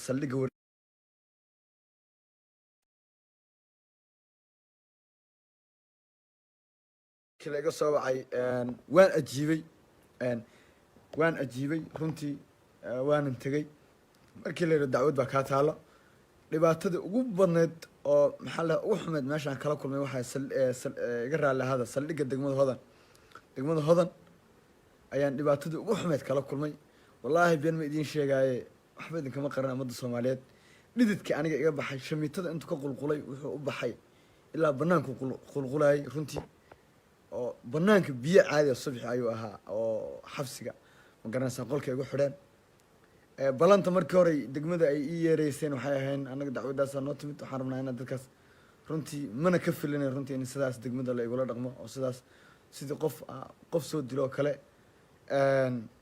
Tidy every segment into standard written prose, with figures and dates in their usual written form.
saldhigga laga soo wacay waan ajiibay runtii waanan tegey markii la yidhi dacwad baa kaa taalo dhibaatada ugu badneyd oo maxaa la ugu xumeyd meeshaan kala kulmay waxaa iga raalli ahaada saldhigga degmada hodan ayaan dhibaatada ugu xumeyd kala kulmay wallaahi been ma idiin sheegaaye waxba idinkama qaran ummadda soomaaliyeed dhididkii aniga iga baxay shamiitada intuu ka qulqulay wuxuu u baxay ilaa banaanku qulqulayay runtii oo banaanka biyo caadi ah subaxi ayuu ahaa oo xabsiga ma garanaysaa qolka igu xidheen balanta markii hore degmada ay ii yeereyseen waxay ahayn anaga dacwadaasaa noo timid waxaan rabnaa inaad dadkaas runtii mana ka filinayn runtii in sidaas degmada la igula dhaqmo oo sidaas sidii qof soo dilo oo kale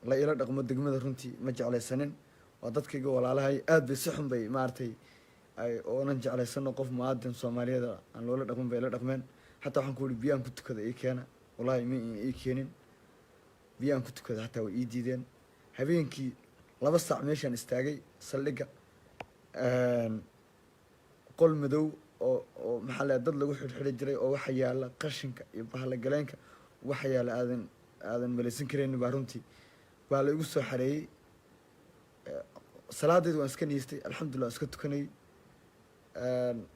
la ila dhaqmo degmada runtii ma jeclaysanin waa dadkayga walaalahay aad bay si xun bay maaragtay oonan jeclaysano qof muwaadin soomaaliyeed aan loola dhaqmin bay ila dhaqmeen حتى waxaan ku yiri biyaan ku tukada ii keena wallahi ma ii keenin biyaan ku tukada hatta way ii diideen habeenkii 2 saac meeshaan istaagay saldhigga qol madow oo maxaa la dad lagu xirxiray jiray oo waxa yaala qashinka iyo bahla galeenka waxa yaala aadan malaysan kareen baa runtii baa la igu soo xareeyay salaadeed waan iska niistay alxamdulillah iska tukanay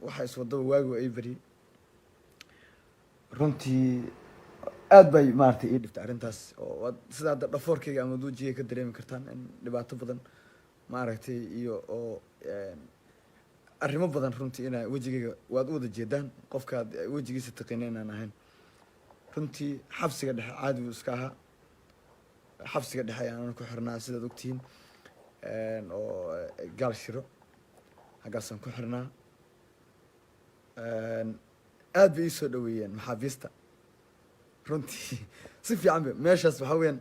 waxa iswada waagu ay bari runtii aad bay maartay ii dhiftay arrintaas oo sida hadda dhafoorkayga ama duujiga ka dareemi kartaan in dhibaato badan maaragtay iyo oo arrimo badan runtii inaa wejigayga waad u wada jeedaan qofkaad wejigiisa taqiina inaan ahayn runtii xabsiga dhexe caadi buu iska ahaa xabsiga dhexe ayaan ku xirnaa sidaad ogtihiin oo gaal shiro hagaasaan ku xirnaa aad bay ii soo dhaweeyeen maxaabiista runtii si fiican bay meeshaas waxaa weeyaan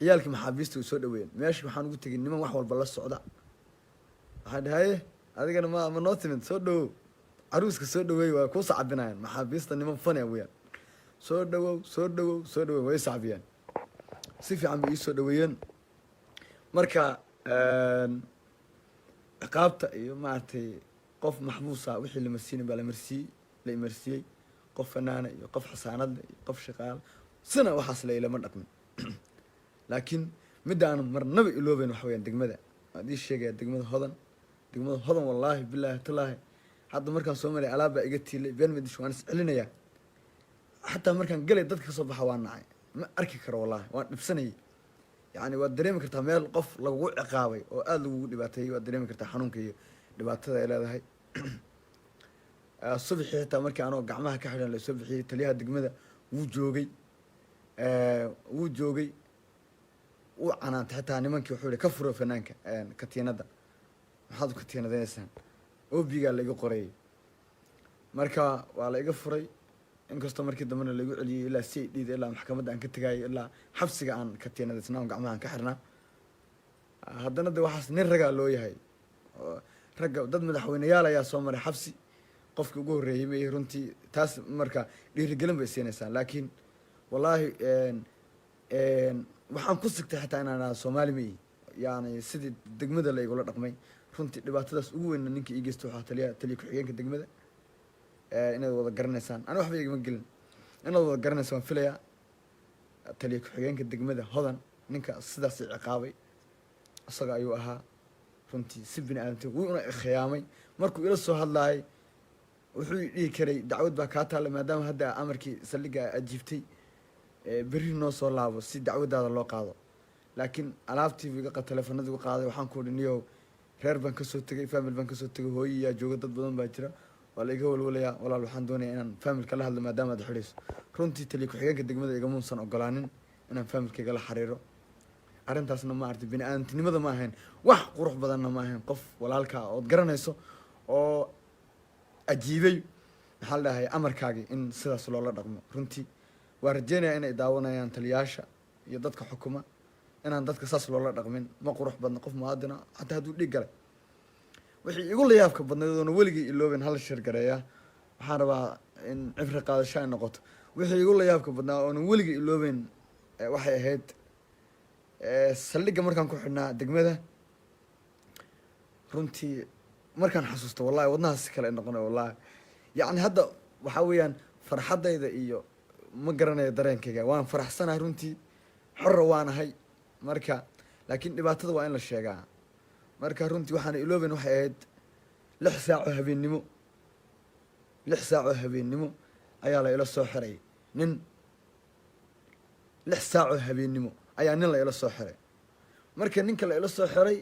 ciyaalkii maxaabiista way soo dhaweeyeen meesha waxaan ugu tegay niman wax walba la socda waxaan dhahaye adigana ma noo timid soo dhawow caruuska soo dhaweey waa kuu sacabinayaan maxaabiista niman fania weeyaan soo dhawow way sacbiyeen si fiican bay ii soo dhaweeyeen marka ciqaabta iyo maaragtay qof maxbuusa wixii la marsiinay baa la imarsiyey qof fanaana iyo qof xasaanad iyo qof shaqaal sina waxaas la ilama dhaqmin laakiin midda aan marnaba iloobayn waxa weeyaan degmada waan ii sheegaya degmada hodan wallaahi bilaahi tallaahi hadda markaan soo maray alaab baa iga tiilay been madish waan is celinayaa xataa markaan galay dadka kasoo baxa waan nacay ma arki karo wallaahi waan dhibsanayay yacni waad dareemi kartaa meel qof lagugu ciqaabay oo aada lagugu dhibaateeyey waad dareemi kartaa xanuunka iyo dhibaatada ay leedahay subaxii xitaa markii anoo gacmaha ka xidhan la soo bixiyey taliyaha degmada wuu joogay wuu canaantay xitaa nimankii wuxuu yihi ka furo fanaanka katiinada maxaad u katiinadaynaysaan obigaa la iga qorayay marka waa la iga furay inkastoo markii dambena laigu celiyey ilaa si dhiida ilaa maxkamadda aan ka tegaayo ilaa xabsiga aan katiinadaysnaa on gacmaha aan ka xirnaa haddana de waxaas nin ragaa loo yahay ragga dad madaxweyneyaal ayaa soo maray xabsi qofkii ugu horreeyey may runtii taas marka dhiirigelin bay siinaysaa laakiin wallaahi waxaan ku sigtay xitaa inaan ahaa soomaali ma ihi yani sidii degmada la igula dhaqmay runtii dhibaatadaas ugu weynna ninka ii geysta waxaa taliya ku-xigeenka degmada inaad wada garanaysaan ani waxba igama gelin inaad wada garanaysa waan filayaa taliya ku-xigeenka degmada hodan ninka sidaas ciqaabay isaga ayuu ahaa runtii si bini aadamti wuu una khiyaamay markuu ila soo hadlaayay wuxuu dhihi karay dacwad baa kaa taalla maadaama hadda amarkii saldhigga ajiibtay berri noo soo laabo si dacwadaada loo qaado laakiin alaabtii teleefanadii u qaaday waxaan ku idhi niyow reer baan kasoo tegay famil baan kasoo tegay hooyayaa jooga dad badan baa jira waa la iga walwalayaa walaal waxaan doonayaa inaan familka la hadlo maadaama aad xidhayso runtii taliya ku-xigeenka degmada igamuusan ogolaanin inaan familkayga la xiriiro arrintaasna ma aragtay bini aadamtinimada ma ahayn wax qurux badanna ma ahayn qof walaalkaa ood garanayso oo ajiibay maxaa la dhahay amarkaagii in sidaas loola dhaqmo runtii waa rajeynayaa inay daawanayaan taliyaasha iyo dadka xukuma inaan dadka saas loola dhaqmin ma qurux badna qof muwaadina xataa hadduu dhiig galay wixii igu layaabka badnayd oona weligii ilooben hala shirgareeya waxaan rabaa in cibri qaadasho ay noqoto wixii igu layaabka badnaa oona weligii ilooben waxay ahayd saldhigga markaan ku xidhnaa degmada runtii markaan xasuusto wallahi wadnahaas kale noqonay wallahi yacni hadda waxaa weeyaan farxaddayda iyo ma garanayo dareenkayga waan faraxsanahay runtii xorra waanahay marka laakiin dhibaatada waa in la sheegaa marka runtii waxaana ilooben waxay ahayd 6 saac oo habeennimo ayaa la ila soo xiray nin 6 saac oo habeennimo ayaa nin la ila soo xiray marka ninka la ila soo xiray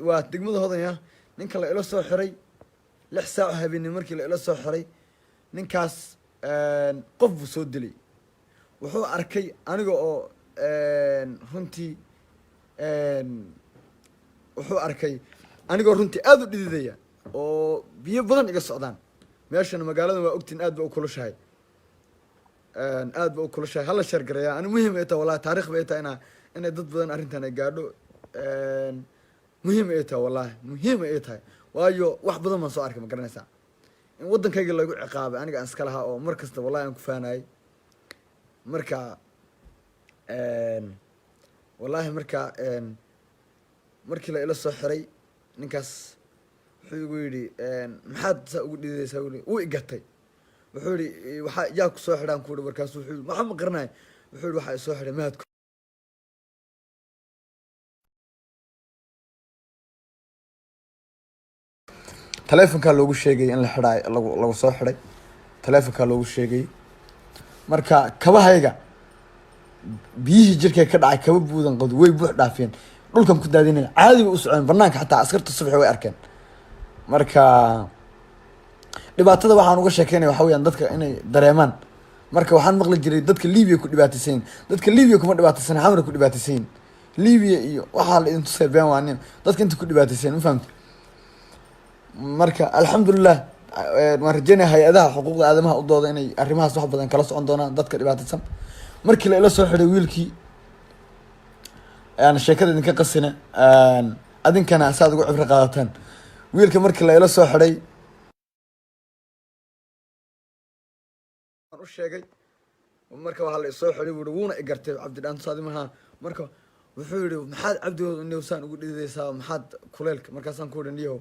waa degmada hodanya ninka la ila soo xiray 6 saac oo habeennimo markii la ila soo xiray ninkaas qof buu soo dilay wuxuu arkay aniga oo runtii wuxuu arkay anigoo runtii aad u dhididaya oo biyo badan iga socdaan meeshana magaalada waa ogtiin aad ba u kulushahay hala sheergareeya ani muhiim ay tahay wallahi taariikh bay tahay inay dad badan arrintan ay gaadho muhiim ay tahay wallahi muhiim ay tahay waayo wax badan baan soo arkay ma garanaysaa in waddankayga lagu ciqaabay aniga aan iska lahaa oo mar kasta wallahi aan ku faanayay marka wallahi marka markii la ila soo xiray ninkaas wuxuu igu yidhi maxaad saa ugu dhididaysaa wuu igatay wuxuu yidhi waxaa yaa ku soo xidhaan ku yidhi markaasu wuxuu yidhi waxaa ma qaranayo wuxuu yidhi waxaa isoo xidhay mahadku taleefonkaa loogu sheegay in la xidhaay lagu soo xidhay taleefonkaa loogu sheegay marka kabahayga biyihii jirkay ka dhacay kaba buudan qod way buux dhaafeen dhulkan ku daadinaya caadi bay u socdeen banaanka xataa askarta subaxi way arkeen marka dhibaatada waxaan uga sheekeynaya waxa weyaan dadka inay dareemaan marka waxaan maqli jiray dadka libiya ku dhibaataysayin dadka libiya kuma dhibaataysan xamra ku dhibaataysayin libiya iyo waxaa la idin tusay been waanin dadka inta ku dhibaataysayin ma fahamti marka alxamdulilah waan rajeynaya hay-adaha xuquuqda aadamaha u dooda inay arrimahaas wax badan kala socon doonaan dadka dhibaataysan markii la ila soo xiday wiilkii aan sheekada idinka qasina adinkana saad ugu cibro qaadataan wiilka markii la ila soo xiday u sheegay marka waxaa la isoo xiday buui wuuna igartay cabdidhaanto saadi maha marka wuxuu yihi maxaad cabdigood newsaan ugu dhididaysaa maxaad kuleylka markaasaan ku ihi niyahow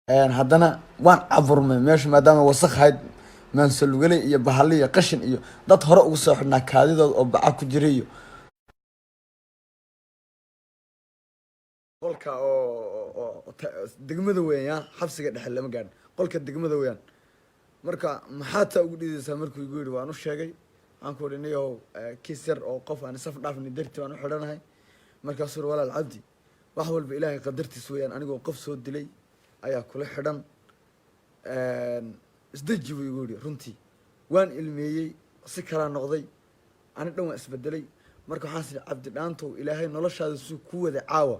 haddana waan caburmay meesha maadaama wasaq ahayd maansalugale iyo bahali iyo qashin iyo dad hore ugu soo xidhnaa kaadidood oo baca ku jira iyo qolka oo degmada weyan ya xabsiga dhexe lama gaadhin qolka degmada weyaan marka maxaad taa ugu dhidaysaa markuu igu yidhi waan u sheegay waxaan ku ihi niyahow kiis yar oo qof aan isaf dhaafni darti waan u xidhanahay markaasuu uri walaal cabdi wax walba ilaahay qadartiis weyaan anigoo qof soo dilay ayaa kula xidhan isdeji buu igu yidhi runtii waan ilmeeyey si kalaa noqday ani dhan waan isbedelay marka waxaan sii cabdi dhaantow ilaahay noloshaada suu ku wada caawa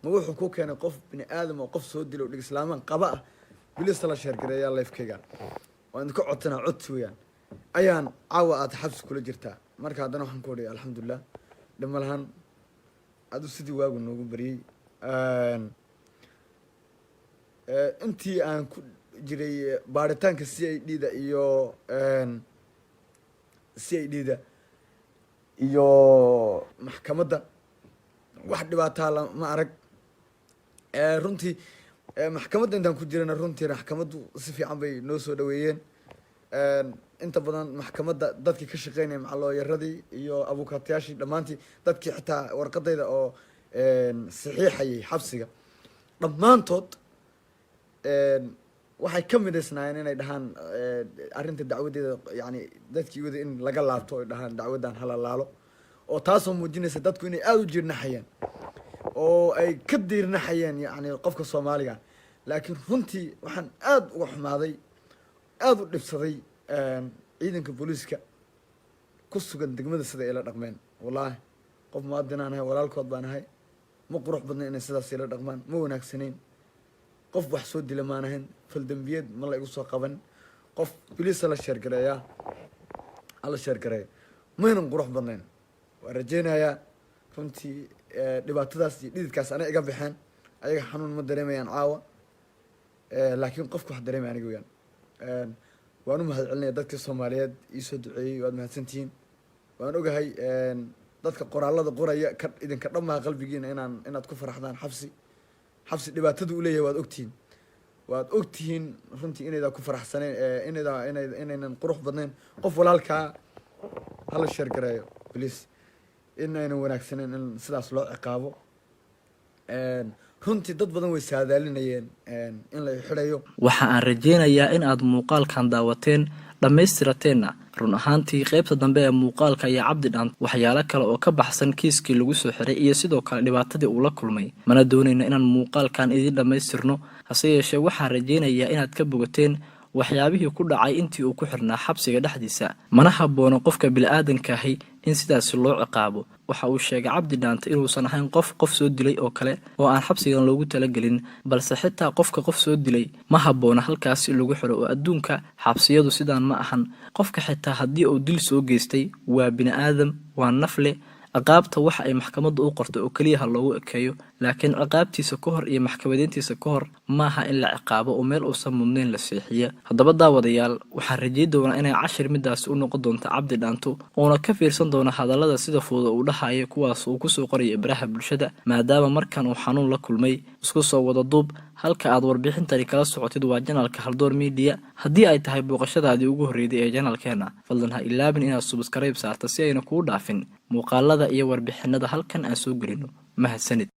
ma wuxuu ku keenay qof bini aadam oo qof soo dilo o dhig islaamaan qaba ah bilista la sheergareeyaa lifekayga waan idinka codsanaa codsi weyaan ayaan caawa aad xabsi kula jirtaa marka haddana waxaan ku odhaya alxamdulilah dhima lahaan adu sidii waagu noogu bariyey intii aan ku jiray baaritaanka c i d da iyo c i d da iyo maxkamadda wax dhibaataa lama arag runtii maxkamadda intaan ku jirana runtii maxkamaddu si fiican bay noo soo dhaweeyeen inta badan maxkamadda dadkii ka shaqeynaya macalooyaradii iyo abukaatayaashii dhammaantii dadkii xitaa warqadayda oo saxiixayay xabsiga dhammaantood waxay ka midaysnaayeen inay dhahaan arrinta dacwadeeda yani dadkii wada in laga laabto ay dhahaan dacwaddan hala laalo oo taasoo muujinaysa dadku inay aada u jiirnaxayeen oo ay ka diirnaxayeen yani qofka soomaaliga laakiin runtii waxaan aada uga xumaaday aada u dhibsaday ciidanka booliiska ku sugan degmada sida ay la dhaqmeen wallaahi qof muwaadinaan ahay walaalkood baan ahay ma qurux badna inay sidaas ila dhaqmaan ma wanaagsanayn qof wax soo dila maan ahayn faldambiyeed ma la igu soo qaban qof biliisa la sheergareeyaa hala sheergareeya maynan qurux badnayn waan rajeynayaa runtii dhibaatadaas iyo dhididkaas ana iga baxeen ayaga xanuun ma dareemayaan caawa laakiin qofka wax dareemaya aniga weyaan waan u mahad celinaya dadkii soomaaliyeed iisoo duceeyey waad mahadsantihiin waan ogahay dadka qoraalada qoraya ka idinka dhammaa qalbigiina inaad ku faraxdaan xabsi dhibaatada u leeyahay waad ogtihiin runtii inayda ku faraxsaneen inaynan qurux badnayn qof walaalkaa hala sheer gareeyo please inaynan wanaagsaneen in sidaas loo ciqaabo runtii dad badan way saadaalinayeen in la xidhayo. waxa aan rajeynayaa in aad muuqaalkan daawateen dhammaystirateena run ahaantii qaybta dambe ee muuqaalka ayaa cabdi dhaant waxyaalo kale oo ka baxsan kiiskii lagu soo xiray iyo sidoo kale dhibaatadii uu la kulmay mana doonayno inaan muuqaalkan idin dhammaystirno hase yeeshee waxaan rajeynayaa inaad ka bogateen waxyaabihii ku dhacay intii uu ku xirnaa xabsiga dhexdiisa mana haboono qofka bini'aadanka ahi in sidaas loo ciqaabo waxa uu sheegay cabdi dhaant inuusan ahayn qof soo dilay oo kale oo aan xabsigan loogu talagelin balse xitaa qof soo dilay ma haboono halkaasi lagu xiro oo adduunka xabsiyadu sidaan ma ahan qofka xitaa haddii uu dil soo geystay waa bini'aadam waa nafle ciqaabta waxa ay maxkamaddu u qortay oo kaliya loogu ekeeyo laakiin ciqaabtiisa ka hor iyo maxkamadeyntiisa ka hor maaha in la ciqaabo oo meel uusan mudnayn la seexiyo haddaba daawadayaal waxaan rajeyn doonaa inay cashir midaas u noqon doonto cabdi dhaanto oona ka fiirsan doona hadallada sida fudud uu dhahayo kuwaas uu ku soo qoraya baraha bulshada maadaama markan uu xanuun la kulmay isku soo wada duub halka aad warbixintani kala socotid waa janaalka Haldoor Media haddii ay tahay booqashadaadii ugu horreeyay ee janaalkeena fadlan ha ilaabin inaad subscribe saarto si ayna kuu dhaafin muuqaalada iyo warbixinada halkan aan soo gelino mahadsanid.